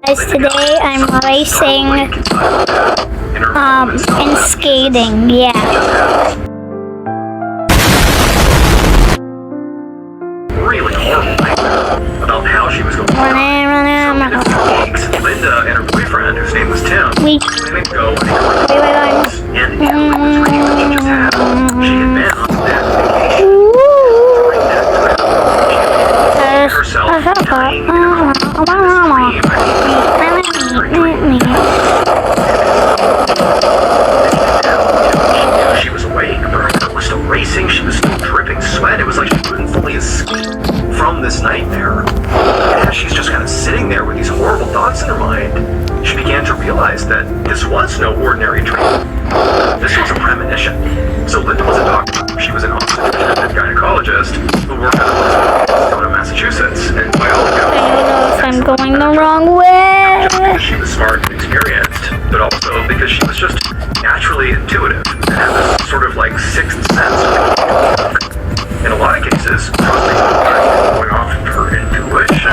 Guys, today I'm racing and skating, yeah. Really horrible nightmare about how she was going to Linda and her boyfriend, whose name was Tim, didn't go anywhere. And everyone was reading that she just had. She had been on that vacation. Herself dying in her she was awake, but her heart was still racing. She was still dripping sweat. It was like she couldn't fully escape from this nightmare. And as she's just kind of sitting there with these horrible thoughts in her mind, she began to realize that this was no ordinary dream. This was a premonition. So Linda was a doctor. She was an obstetrician and gynecologist who worked at a hospital in Massachusetts. And by all accounts, I don't know if I'm going the wrong way. Just because she was smart and experienced, but also because she was just naturally intuitive and had this sort of like sixth sense. In a lot of cases, trusting going off of her intuition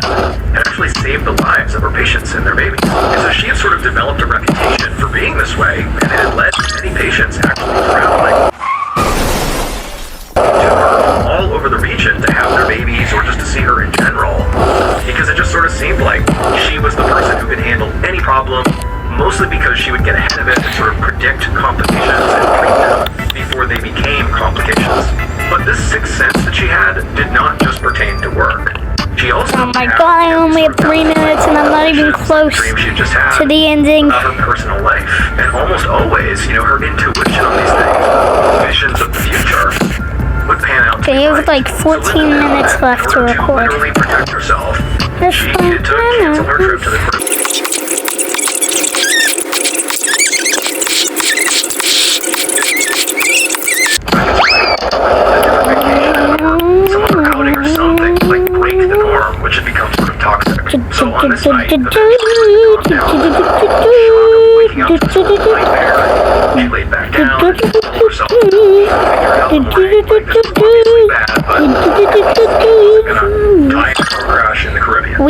had actually saved the lives of her patients and their babies. And so she had sort of developed a reputation for being this way, and it had led many patients actually traveling to her all over the region to have their babies or just to see her in general, because it just sort of seemed like she was the person who could handle any problem, mostly because she would get ahead of it and sort of predict complications and treat them before they became complications. But this sixth sense that she had did not just pertain to work. She also Oh my god, I only have 3 minutes and I'm not even close to the ending. Of her personal life. And almost always, her intuition on these things, visions of the future, would pan out. Okay, you have like 14 minutes left to record. To literally protect herself, she needed to cancel her trip to the Caribbean. Someone outing or something, like break the norm, which had become sort of toxic. So on this night, eventually waking up to this nightmare, she laid back down and told herself, figured out in the morning, like, this is obviously bad, but I'm gonna die in a car crash in the Caribbean.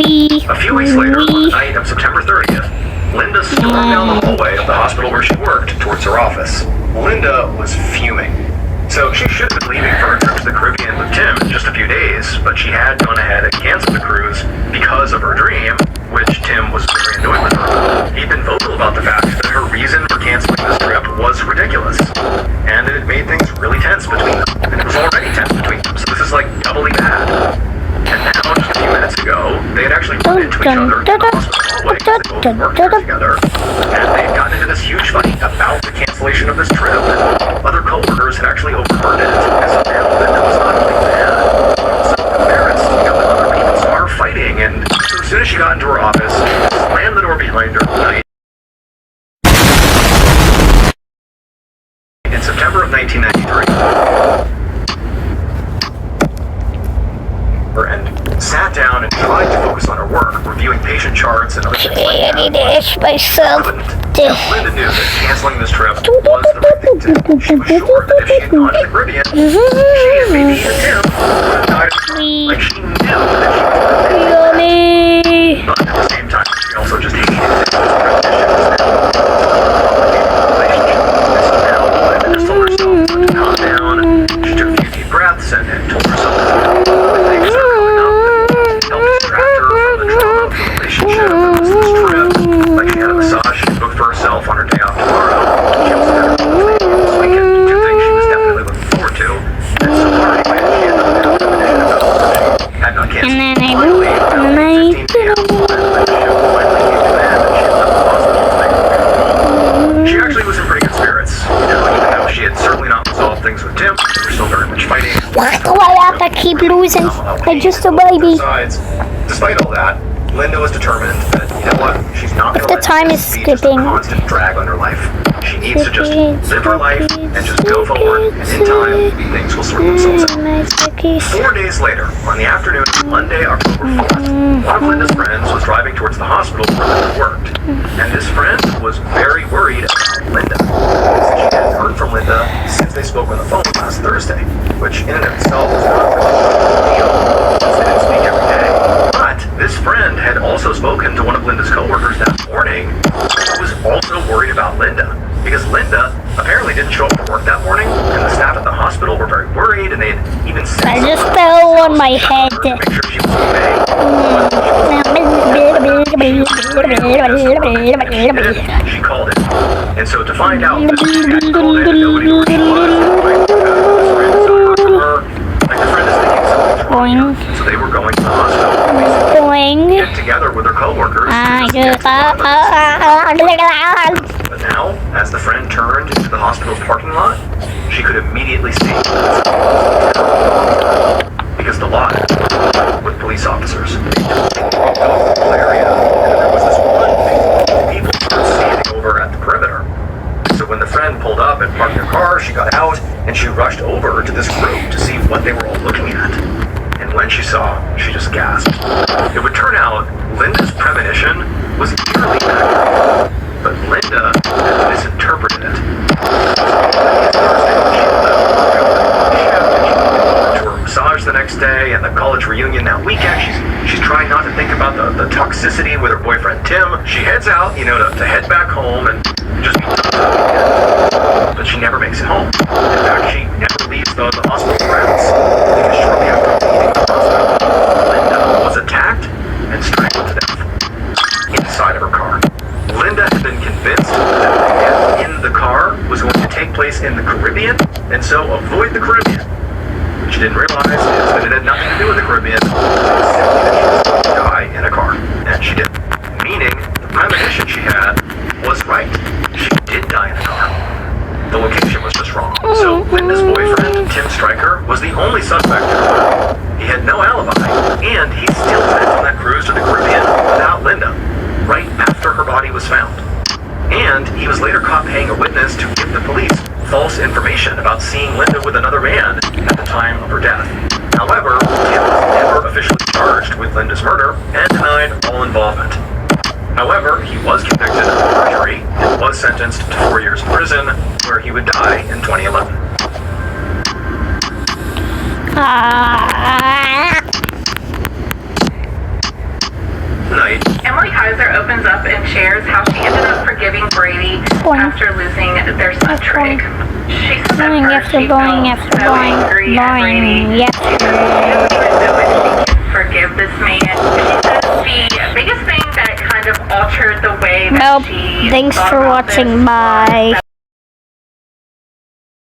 A few weeks later, on the night of September 30th, Linda stormed down the hallway of the hospital where she worked towards her office. Linda was fuming. So she should have been leaving for her trip to the Caribbean with Tim in just a few days, but she had gone ahead and canceled the cruise because of her dream, which Tim was very annoyed with her. He'd been vocal about the fact that her reason for canceling this trip was ridiculous, and it had made things really tense between them, and it was already tense between them, so this is like doubly bad. And now, just a few minutes ago, they had actually run into each other in the hospital hallway because they both worked together, and they had gotten into this huge fight about the cancellation of this trip, and other co-workers had actually overheard it, and so now Linda was not only mad, but also embarrassed because the other people saw her fighting, and so as soon as she got into her office, slammed the door behind her in September of 1993. And sat down and tried to focus on her work, reviewing patient charts and other things like that. I need to ask myself. Linda knew that canceling this trip was the right thing to do. She was sure that if she had gone to the Caribbean, she and maybe Tim would have died of like she knew that she was Yummy. but at the same time, she also just hated that this premonition was now relationship. And so now Linda just told herself to calm down. She took a few deep breaths and told herself that things are coming up and helped distract her from the trauma of the relationship that was this trip. Like she had a massage she booked for herself on her day off tomorrow. She also had her this weekend, two things she was definitely looking forward to. And so far anyway, she had not been able to finish it about that she had not canceled. And then Finally, about 15 p.m. when the ship finally came to an end and she had left the hospital. She actually was in pretty good spirits. Even though she had certainly not resolved things with Tim, they were still very much fighting. Why do I have to keep losing? I'm just a baby. Besides, despite all that, Linda was determined that, what, she's not going to let time is this be just a skipping. constant drag on her life. She needs to just live her life and just go forward, and in time, things will sort themselves out. 4 days later, on the afternoon of Monday, October 4th, one of Linda's friends was driving towards the hospital where Linda worked, and this friend was very worried about Linda. She hadn't heard from Linda since they spoke on the phone last Thursday, which in and of itself was not really a big deal, since they didn't speak every day. But this friend had also spoken to one of Linda's coworkers Linda, because Linda apparently didn't show up for work that morning, and the staff at the hospital were very worried, and they had even sent I just fell on my head. to make sure she was okay. She called it. And so to find out that she had called it and nobody knew where she was, like the friend is thinking something's wrong. So they were going to the hospital to get together with their coworkers. But now, as the friend turned into the hospital's parking lot, she could immediately see because the lot with police officers. The whole area, and there was this one big people standing over at the perimeter. So when the friend pulled up and parked her car, she got out and she rushed over to this group to see what they were all looking at. And when she saw, she just gasped. It would turn out Linda's premonition was eerily accurate, but Linda had misinterpreted it. To her massage the next day and the college reunion that weekend, she's trying not to think about the toxicity with her boyfriend Tim. She heads out, to head back home and just be done. But she never makes it home. In fact, she never leaves the hospital grounds. Because shortly after leaving the hospital, Linda was attacked and strangled to death inside of her car. Linda had been convinced that the death in the car was going to take place in the Caribbean, and so avoid the Caribbean. What she didn't realize is that it had nothing to do with the Caribbean. It was simply that she was going to die in a car, and she did. Meaning, the premonition she had was right. She did die in a car. The location was just wrong. So Linda's boyfriend, Tim Stryker, was the only suspect in the murder. He had no alibi, and he still went on that cruise to the Caribbean without Linda, right after her body was found. And he was later caught paying a witness to give the police false information about seeing Linda with another man at the time of her death. However, Tim was never officially charged with Linda's murder and denied all involvement. However, he was convicted of perjury and was sentenced to 4 years in prison, where he would die in 2011. Night. Emily Kaiser opens up and shares how she ended up forgiving Brady after losing their son Trig. She says at first she felt so angry at Brady. She doesn't even know if she can forgive this man. She says the biggest thing that kind of altered the way that she Thanks thought for about watching. this Bye. was